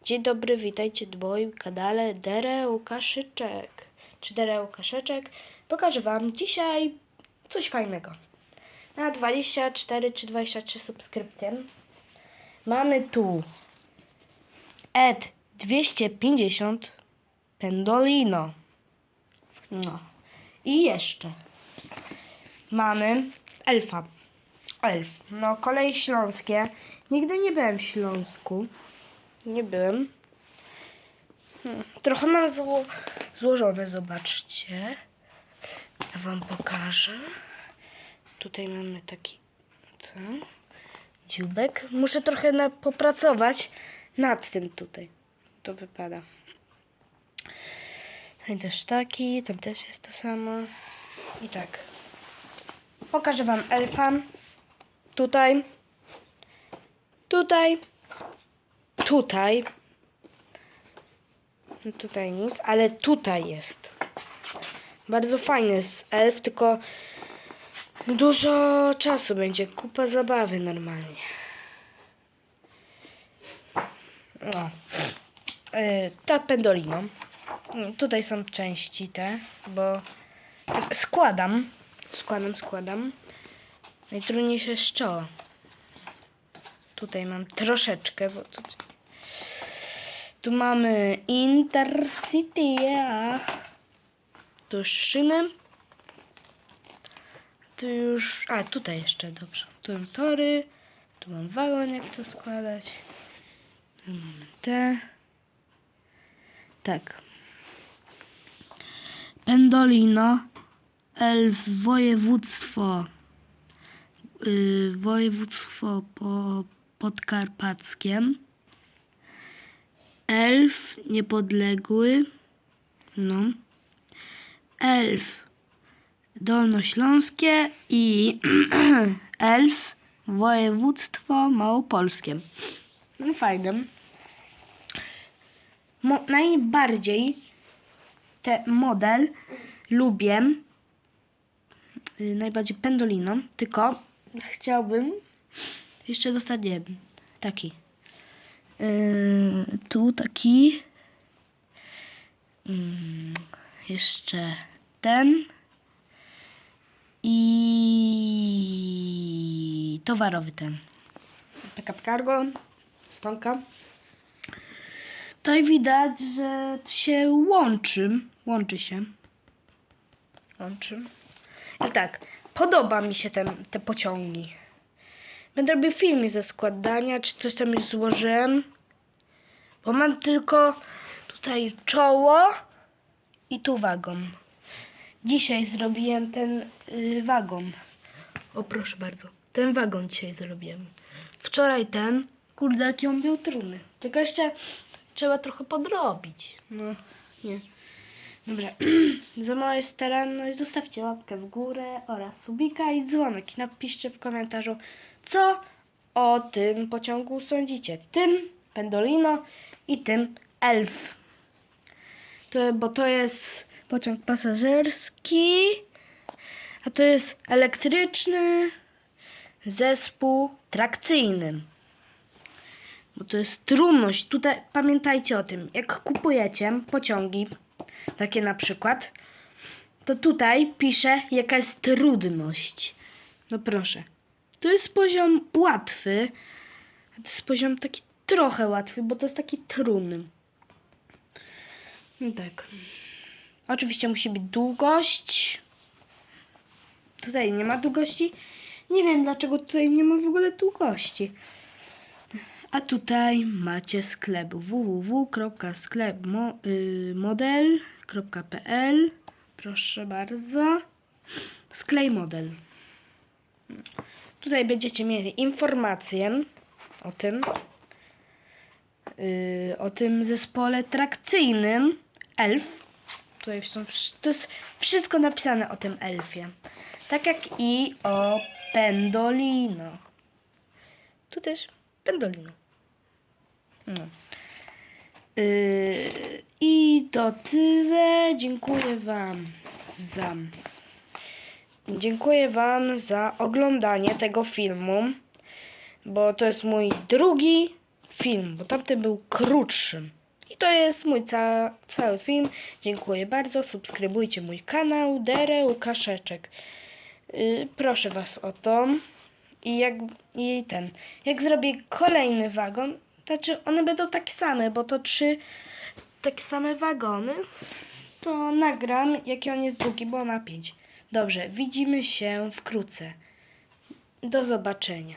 Dzień dobry, witajcie w moim kanale Derełkaszyczek. Czy Derełkaszeczek? Pokażę wam dzisiaj coś fajnego. Na 24 czy 23 subskrypcje mamy tu Ed 250 Pendolino. No. I jeszcze mamy Elfa. Elf. No, koleje śląskie. Nigdy nie byłem w Śląsku. Nie byłem. Trochę mam złożone, zobaczcie. Ja wam pokażę. Tutaj mamy taki dzióbek. Muszę trochę popracować nad tym tutaj. To wypada. Tutaj też taki, tam też jest to samo. I tak. Pokażę wam elfa. Tutaj. Tutaj. Tutaj. Tutaj nic, ale tutaj jest. Bardzo fajny jest elf, tylko dużo czasu będzie. Kupa zabawy normalnie. No. Ta Pendolino. Tutaj są części te, bo składam. Najtrudniejsze jest czoło. Tutaj mam troszeczkę, bo tu mamy Intercity, tu już szyny. Tu już... tutaj jeszcze, dobrze. Tu mam tory, tu mam wagon, jak to składać. Tu mamy te. Tak. Pendolino, elf, województwo. Województwo podkarpackie. Elf niepodległy. No. Elf dolnośląskie i elf województwo małopolskie. No fajne. Najbardziej ten model lubię. Najbardziej Pendolino. Tylko chciałbym jeszcze dostać, nie wiem, taki. Tu taki. Jeszcze ten. I towarowy ten. Backup cargo. Stonka. Tutaj widać, że się łączy. Łączy się. I tak, podoba mi się te pociągi. Będę robił filmy ze składania, czy coś tam już złożyłem. Bo mam tylko tutaj czoło i tu wagon. Dzisiaj zrobiłem ten wagon. O, proszę bardzo. Ten wagon dzisiaj zrobiłem. Wczoraj ten. Kurde, jaki on był trudny. Tylko jeszcze trzeba trochę podrobić. No, nie. Dobra. Za mało jest teren. No i zostawcie łapkę w górę oraz subika i dzwonek. I napiszcie w komentarzu, co o tym pociągu sądzicie. Tym Pendolino i tym Elf. Bo to jest pociąg pasażerski, a to jest elektryczny zespół trakcyjny. Bo to jest trudność. Tutaj pamiętajcie o tym, jak kupujecie pociągi, takie na przykład, to tutaj pisze, jaka jest trudność. No proszę. To jest poziom łatwy, a to jest poziom taki trochę łatwy, bo to jest taki trudny. No tak. Oczywiście musi być długość. Tutaj nie ma długości. Nie wiem, dlaczego tutaj nie ma w ogóle długości. A tutaj macie sklep www.sklepmodel.pl. Proszę bardzo. Sklej model. Tutaj będziecie mieli informacje o tym zespole trakcyjnym Elf. Tutaj to jest wszystko napisane o tym elfie. Tak jak i o Pendolino. Tu też Pendolino. No. I to tyle. Dziękuję wam za oglądanie tego filmu, bo to jest mój drugi film, bo tamten był krótszy. I to jest mój cały film. Dziękuję bardzo. Subskrybujcie mój kanał Dere Łukaszeczek. Proszę was o to. Jak zrobię kolejny wagon, znaczy one będą takie same, bo to 3 takie same wagony, to nagram, jaki on jest długi, bo ma 5. Dobrze, widzimy się wkrótce. Do zobaczenia.